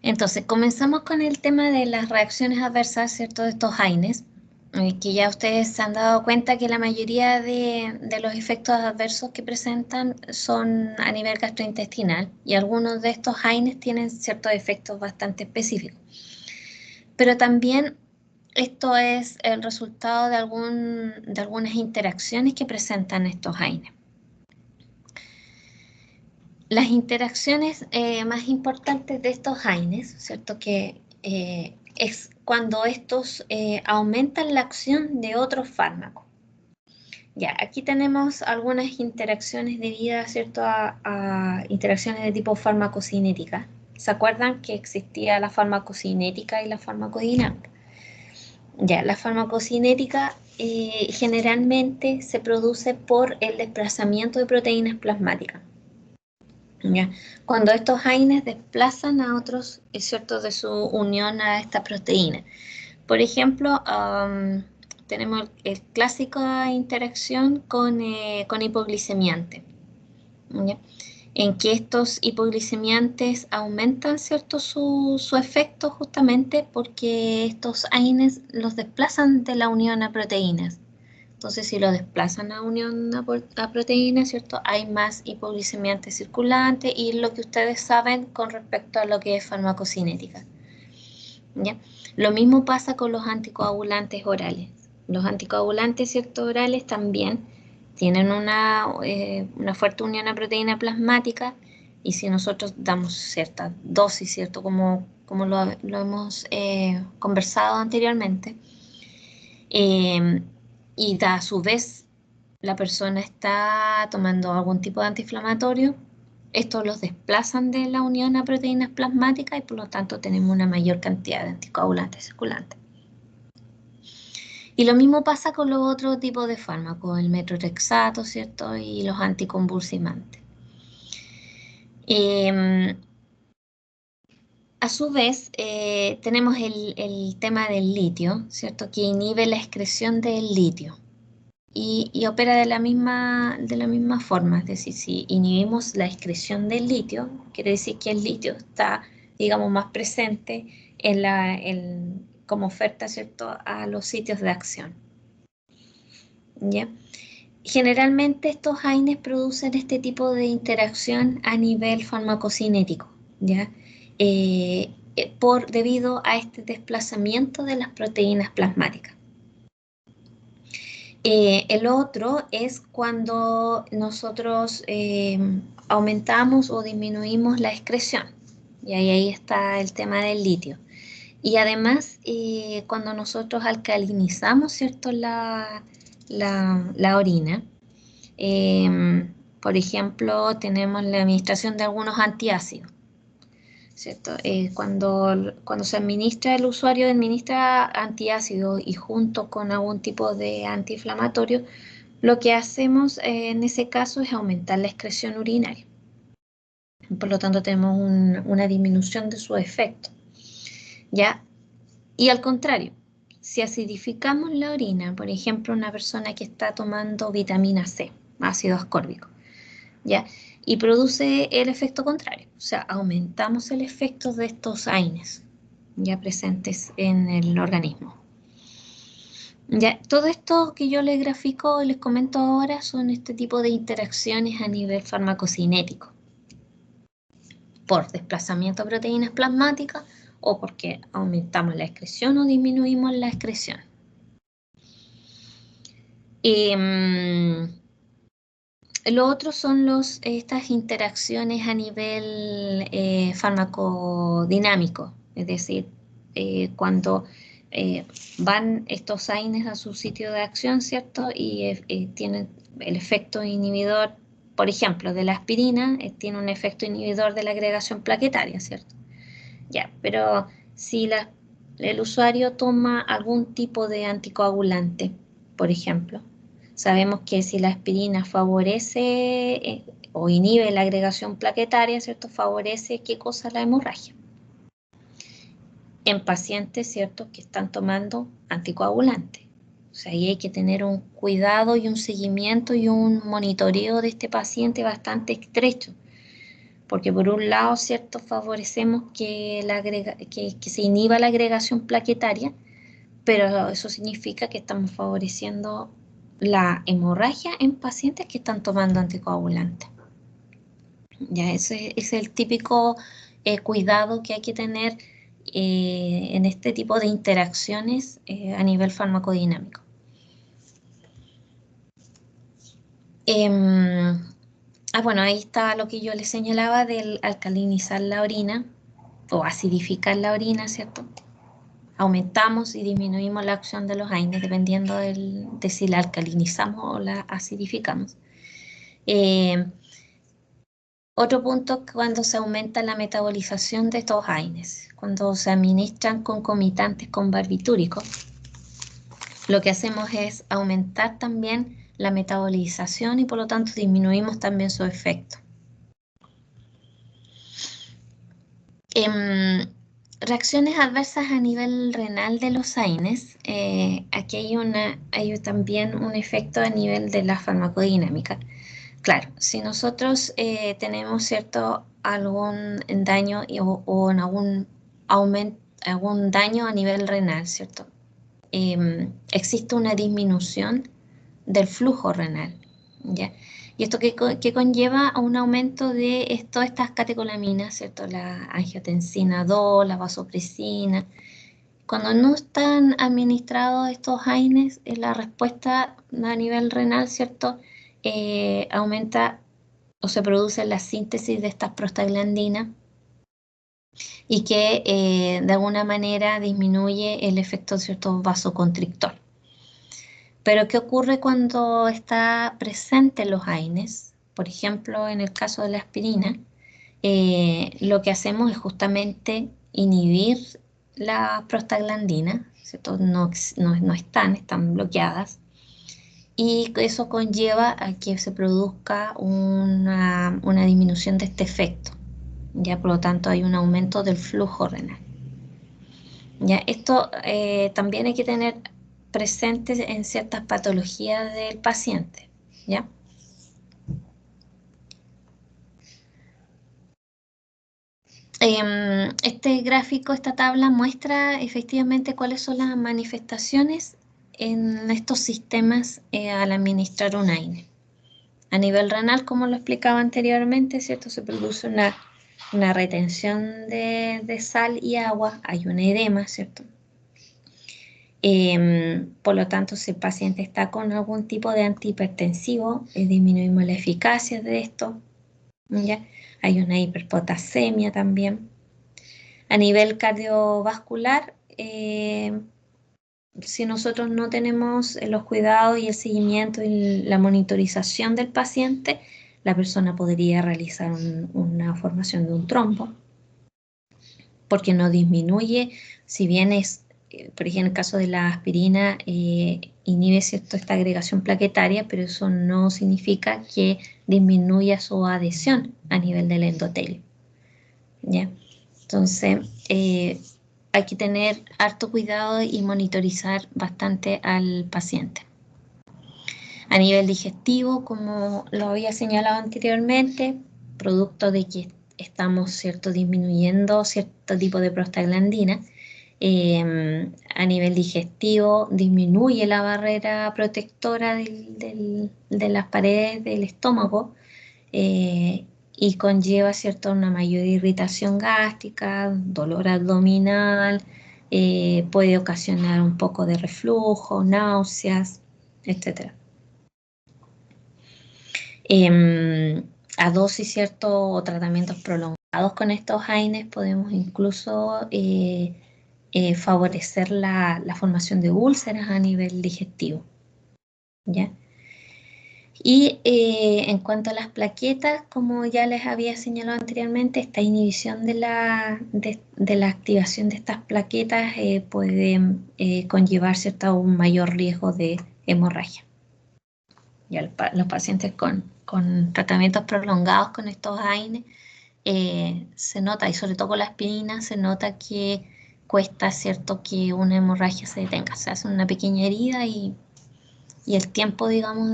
Entonces, comenzamos con el tema de las reacciones adversas, ¿cierto? De estos AINES, que ya ustedes se han dado cuenta que la mayoría de los efectos adversos que presentan son a nivel gastrointestinal y algunos de estos AINES tienen ciertos efectos bastante específicos. Pero también esto es el resultado de algunas interacciones que presentan estos AINES. Las interacciones más importantes de estos AINES, ¿cierto? Que es cuando estos aumentan la acción de otros fármacos. Ya, aquí tenemos algunas interacciones debidas, ¿cierto? A interacciones de tipo farmacocinética. ¿Se acuerdan que existía la farmacocinética y la farmacodinámica? Ya, la farmacocinética generalmente se produce por el desplazamiento de proteínas plasmáticas. ¿Ya? Cuando estos AINES desplazan a otros, es cierto, de su unión a esta proteína. Por ejemplo, tenemos el clásica interacción con hipoglicemiante, ¿ya? En que estos hipoglicemiantes aumentan, ¿cierto?, su efecto justamente porque estos AINES los desplazan de la unión a proteínas. Entonces, si lo desplazan a unión a proteínas, ¿cierto? Hay más hipoglicemiante circulante y lo que ustedes saben con respecto a lo que es farmacocinética, ¿ya? Lo mismo pasa con los anticoagulantes orales. Los anticoagulantes, ¿cierto?, orales también tienen una fuerte unión a proteína plasmática y si nosotros damos cierta dosis, ¿cierto?, como lo hemos conversado anteriormente, y a su vez la persona está tomando algún tipo de antiinflamatorio, estos los desplazan de la unión a proteínas plasmáticas y por lo tanto tenemos una mayor cantidad de anticoagulantes circulantes. Y lo mismo pasa con los otros tipos de fármacos, el metrorexato, ¿cierto? Y los anticonvulsivantes. A su vez, tenemos el tema del litio, ¿cierto? Que inhibe la excreción del litio. Y opera de la misma forma, es decir, si inhibimos la excreción del litio, quiere decir que el litio está, digamos, más presente como oferta, ¿cierto?, a los sitios de acción. ¿Ya? Generalmente estos AINES producen este tipo de interacción a nivel farmacocinético, ¿ya? Debido a este desplazamiento de las proteínas plasmáticas. El otro es cuando nosotros aumentamos o disminuimos la excreción. Y ahí está el tema del litio. Y además, cuando nosotros alcalinizamos, ¿cierto?, la orina, por ejemplo, tenemos la administración de algunos antiácidos, ¿cierto? Cuando se administra, el usuario administra antiácido y junto con algún tipo de antiinflamatorio, lo que hacemos en ese caso es aumentar la excreción urinaria. Por lo tanto, tenemos una disminución de su efecto, ¿ya? Y al contrario, si acidificamos la orina, por ejemplo, una persona que está tomando vitamina C, ácido ascórbico, ¿ya? Y produce el efecto contrario, o sea, aumentamos el efecto de estos AINES ya presentes en el organismo. Ya, todo esto que yo les grafico y les comento ahora son este tipo de interacciones a nivel farmacocinético, por desplazamiento de proteínas plasmáticas o porque aumentamos la excreción o disminuimos la excreción. Lo otro son estas interacciones a nivel farmacodinámico, es decir, cuando van estos AINES a su sitio de acción, ¿cierto? Y tienen el efecto inhibidor, por ejemplo, de la aspirina, tiene un efecto inhibidor de la agregación plaquetaria, ¿cierto? Ya, pero si el usuario toma algún tipo de anticoagulante, por ejemplo, sabemos que si la aspirina favorece o inhibe la agregación plaquetaria, ¿cierto? Favorece, ¿qué cosa? La hemorragia. En pacientes, ¿cierto?, que están tomando anticoagulantes. O sea, ahí hay que tener un cuidado y un seguimiento y un monitoreo de este paciente bastante estrecho, porque por un lado, ¿cierto?, favorecemos que se inhiba la agregación plaquetaria, pero eso significa que estamos favoreciendo la hemorragia en pacientes que están tomando anticoagulantes. Ya, ese es el típico cuidado que hay que tener en este tipo de interacciones a nivel farmacodinámico. Bueno, ahí está lo que yo les señalaba del alcalinizar la orina o acidificar la orina, ¿cierto? Aumentamos y disminuimos la acción de los AINES dependiendo de si la alcalinizamos o la acidificamos. Otro punto, cuando se aumenta la metabolización de estos AINES, cuando se administran concomitantes con barbitúricos, lo que hacemos es aumentar también la metabolización y por lo tanto disminuimos también su efecto. Reacciones adversas a nivel renal de los AINES. Aquí hay también un efecto a nivel de la farmacodinámica. Claro, si nosotros tenemos algún daño o en algún daño a nivel renal, ¿cierto? Existe una disminución del flujo renal, ¿ya? Y esto que conlleva a un aumento de todas estas catecolaminas, ¿cierto? La angiotensina 2, la vasopresina. Cuando no están administrados estos AINES, la respuesta a nivel renal, ¿cierto? Aumenta o se produce la síntesis de estas prostaglandinas y que de alguna manera disminuye el efecto, ¿cierto?, vasoconstrictor. Pero ¿qué ocurre cuando está presente los AINES? Por ejemplo, en el caso de la aspirina, lo que hacemos es justamente inhibir la prostaglandina, ¿cierto? No están bloqueadas. Y eso conlleva a que se produzca una disminución de este efecto. Ya, por lo tanto, hay un aumento del flujo renal. Ya, esto también hay que tener presente en ciertas patologías del paciente. ¿Ya? Este gráfico, esta tabla muestra efectivamente cuáles son las manifestaciones en estos sistemas al administrar un AINE. A nivel renal, como lo explicaba anteriormente, ¿cierto? Se produce una retención de sal y agua, hay un edema, ¿cierto? Por lo tanto, si el paciente está con algún tipo de antihipertensivo, disminuimos la eficacia de esto, ¿ya? Hay una hiperpotasemia también. A nivel cardiovascular, si nosotros no tenemos los cuidados y el seguimiento y la monitorización del paciente, la persona podría realizar una formación de un trombo, porque no disminuye, si bien es, por ejemplo, en el caso de la aspirina, inhibe esta agregación plaquetaria, pero eso no significa que disminuya su adhesión a nivel del endotelio, ¿ya? Entonces, hay que tener harto cuidado y monitorizar bastante al paciente. A nivel digestivo, como lo había señalado anteriormente, producto de que estamos, ¿cierto?, disminuyendo cierto tipo de prostaglandina, a nivel digestivo disminuye la barrera protectora de las paredes del estómago y conlleva, ¿cierto?, una mayor irritación gástrica, dolor abdominal, puede ocasionar un poco de reflujo, náuseas, etc. A dosis, ¿cierto?, o tratamientos prolongados con estos AINES podemos incluso favorecer la formación de úlceras a nivel digestivo, ¿ya? Y en cuanto a las plaquetas, como ya les había señalado anteriormente, esta inhibición de la activación de estas plaquetas puede conllevar, ¿cierto?, un mayor riesgo de hemorragia. Ya los pacientes con tratamientos prolongados con estos AINES se nota, y sobre todo con la aspirina, se nota que cuesta, ¿cierto?, que una hemorragia se detenga. Se hace una pequeña herida y el tiempo, digamos,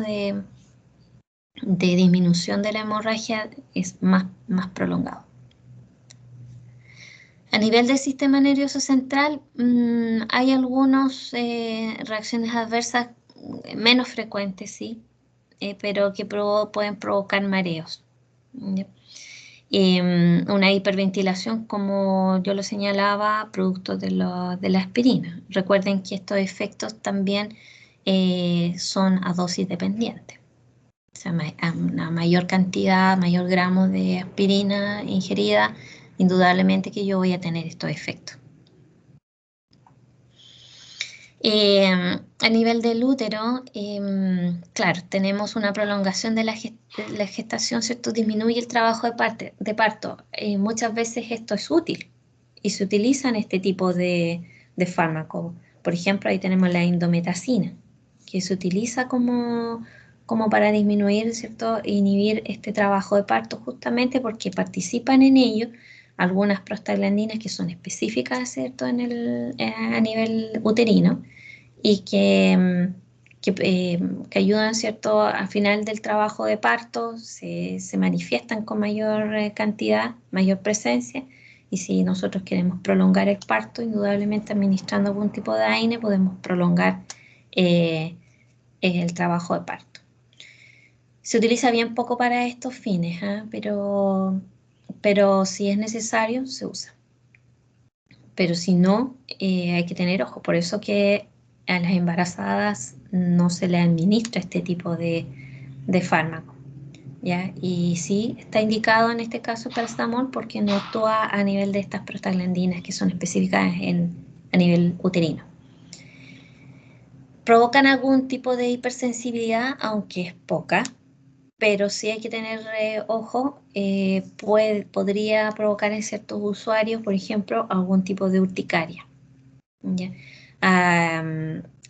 de disminución de la hemorragia es más prolongado. A nivel del sistema nervioso central, hay algunas reacciones adversas menos frecuentes, sí, pero que pueden provocar mareos. ¿Ya? Una hiperventilación, como yo lo señalaba, producto de la aspirina. Recuerden que estos efectos también son a dosis dependientes. O sea, a una mayor cantidad, mayor gramo de aspirina ingerida, indudablemente que yo voy a tener estos efectos. A nivel del útero, claro, tenemos una prolongación de la gestación, ¿cierto? Disminuye el trabajo de parto. Muchas veces esto es útil y se utilizan este tipo de fármacos. Por ejemplo, ahí tenemos la indometacina, que se utiliza como para disminuir, ¿cierto? E inhibir este trabajo de parto, justamente porque participan en ello algunas prostaglandinas que son específicas, ¿cierto? A nivel uterino y que ayudan, ¿cierto? Al final del trabajo de parto se manifiestan con mayor cantidad, mayor presencia, y si nosotros queremos prolongar el parto, indudablemente administrando algún tipo de AINE podemos prolongar el trabajo de parto. Se utiliza bien poco para estos fines, pero si es necesario, se usa. Pero si no, hay que tener ojo. Por eso que a las embarazadas no se le administra este tipo de fármaco, ¿ya? Y sí está indicado en este caso el paracetamol porque no actúa a nivel de estas prostaglandinas que son específicas a nivel uterino. Provocan algún tipo de hipersensibilidad, aunque es poca, pero sí hay que tener ojo, podría provocar en ciertos usuarios, por ejemplo, algún tipo de urticaria, ¿ya?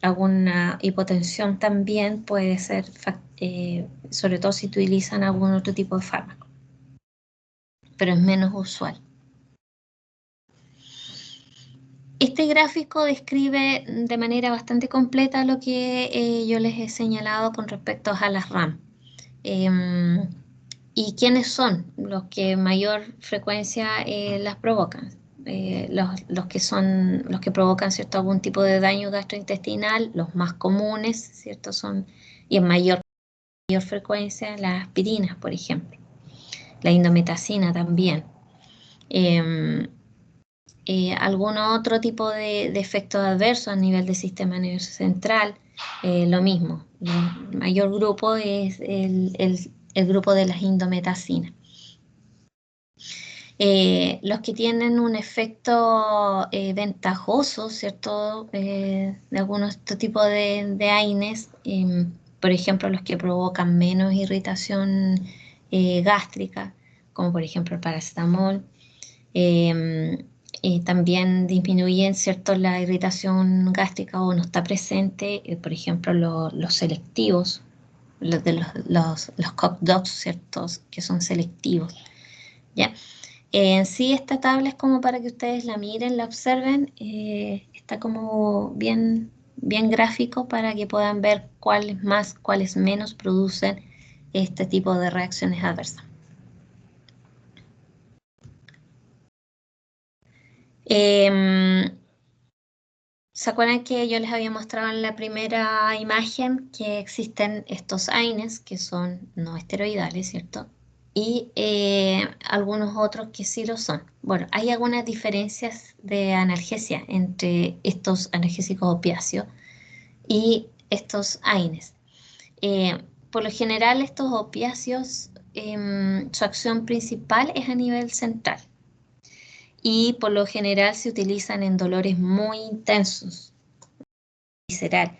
Alguna hipotensión también puede ser, sobre todo si utilizan algún otro tipo de fármaco, pero es menos usual. Este gráfico describe de manera bastante completa lo que yo les he señalado con respecto a las RAM. ¿Y quiénes son los que mayor frecuencia las provocan? Los que provocan, ¿cierto?, algún tipo de daño gastrointestinal, los más comunes, ¿cierto? Y en mayor frecuencia las aspirinas, por ejemplo. La indometacina también. Algún otro tipo de efectos adversos a nivel del sistema nervioso central, lo mismo. El mayor grupo es el grupo de las indometacinas. Los que tienen un efecto ventajoso, ¿cierto? De algunos tipos de AINES, por ejemplo, los que provocan menos irritación gástrica, como por ejemplo el paracetamol. También disminuyen, ¿cierto?, la irritación gástrica o no está presente, por ejemplo, los selectivos, los COP2, ¿cierto?, que son selectivos, ¿ya? En sí esta tabla es como para que ustedes la miren, la observen, está como bien gráfico para que puedan ver cuáles más, cuáles menos producen este tipo de reacciones adversas. ¿Se acuerdan que yo les había mostrado en la primera imagen que existen estos AINES que son no esteroidales, ¿cierto? Y algunos otros que sí lo son. Bueno, hay algunas diferencias de analgesia entre estos analgésicos opiáceos y estos AINES. Por lo general, estos opiáceos, su acción principal es a nivel central y por lo general se utilizan en dolores muy intensos, visceral.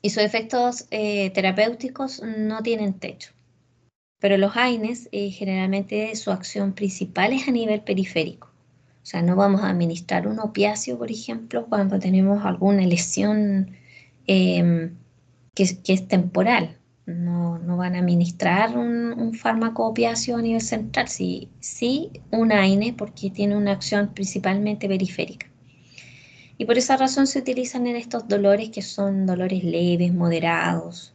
Y sus efectos terapéuticos no tienen techo. Pero los AINES generalmente su acción principal es a nivel periférico. O sea, no vamos a administrar un opiáceo, por ejemplo, cuando tenemos alguna lesión que es temporal. No van a administrar un fármaco opiáceo a nivel central, sí un AINE porque tiene una acción principalmente periférica. Y por esa razón se utilizan en estos dolores que son dolores leves, moderados,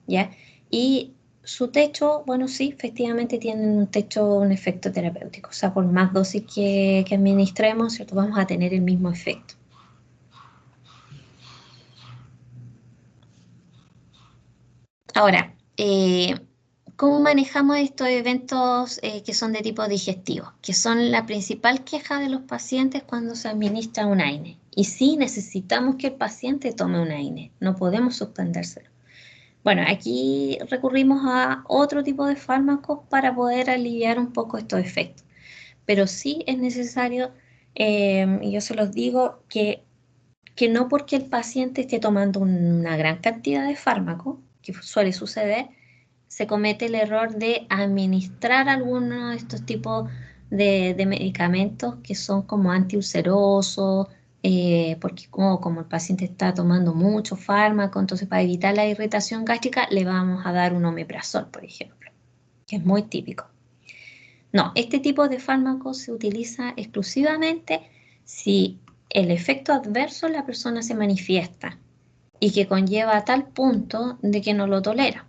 ¿ya? Y su techo, bueno, sí, efectivamente tienen un techo, un efecto terapéutico. O sea, por más dosis que administremos, ¿cierto? Vamos a tener el mismo efecto. Ahora, ¿cómo manejamos estos eventos que son de tipo digestivo? Que son la principal queja de los pacientes cuando se administra un AINE. Y sí, necesitamos que el paciente tome un AINE, no podemos suspendérselo. Bueno, aquí recurrimos a otro tipo de fármacos para poder aliviar un poco estos efectos. Pero sí es necesario, y yo se los digo, que no porque el paciente esté tomando una gran cantidad de fármaco, que suele suceder, se comete el error de administrar alguno de estos tipos de medicamentos que son como antiulcerosos, porque como el paciente está tomando mucho fármaco, entonces para evitar la irritación gástrica le vamos a dar un omeprazol, por ejemplo, que es muy típico. No, este tipo de fármaco se utiliza exclusivamente si el efecto adverso en la persona se manifiesta y que conlleva a tal punto de que no lo tolera.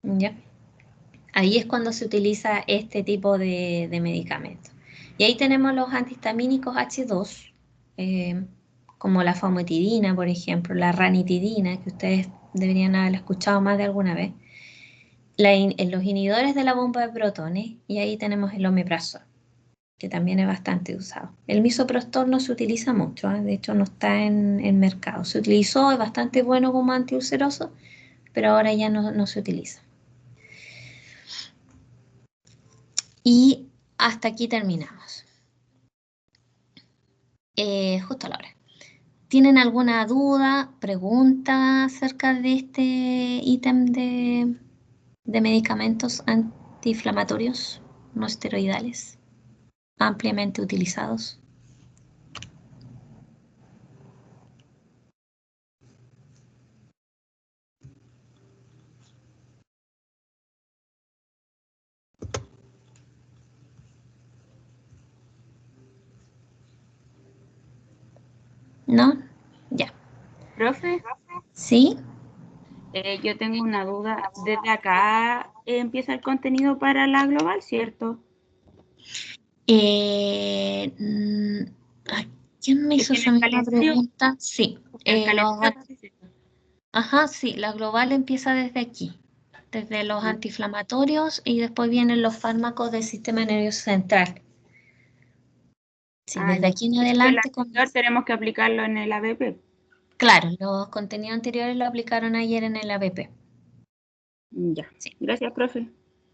¿Ya? Ahí es cuando se utiliza este tipo de medicamentos. Y ahí tenemos los antihistamínicos H2, como la famotidina, por ejemplo, la ranitidina, que ustedes deberían haber escuchado más de alguna vez, los inhibidores de la bomba de protones, y ahí tenemos el omeprazol, que también es bastante usado. El misoprostol no se utiliza mucho, de hecho no está en el mercado. Se utilizó, es bastante bueno como antiulceroso, pero ahora ya no se utiliza. Y hasta aquí terminamos. Justo a la hora. ¿Tienen alguna duda, pregunta acerca de este ítem de medicamentos antiinflamatorios no esteroidales ampliamente utilizados? ¿No? Ya. Profe, ¿Sí? yo tengo una duda. Desde acá empieza el contenido para la global, ¿cierto? Mm, ¿Quién me Es hizo que en esa el misma calendario, pregunta? Sí. en el calendario está diciendo. Ajá, sí, la global empieza desde aquí, desde los antiinflamatorios y después vienen los fármacos del sistema nervioso central. Sí, Ah, desde ya. aquí en Es que el adelante anterior comienza. tenemos que aplicarlo en el ABP. Claro, los contenidos anteriores lo aplicaron ayer en el ABP. Ya. Sí. Gracias, profe.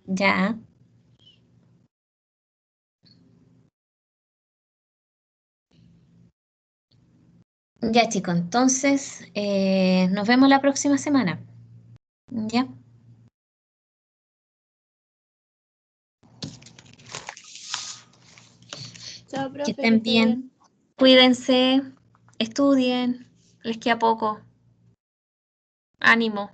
Ya, ya chicos, entonces nos vemos la próxima semana. Ya, Chao, que profe, que estén esté bien. bien. Cuídense, estudien, les queda poco. Ánimo.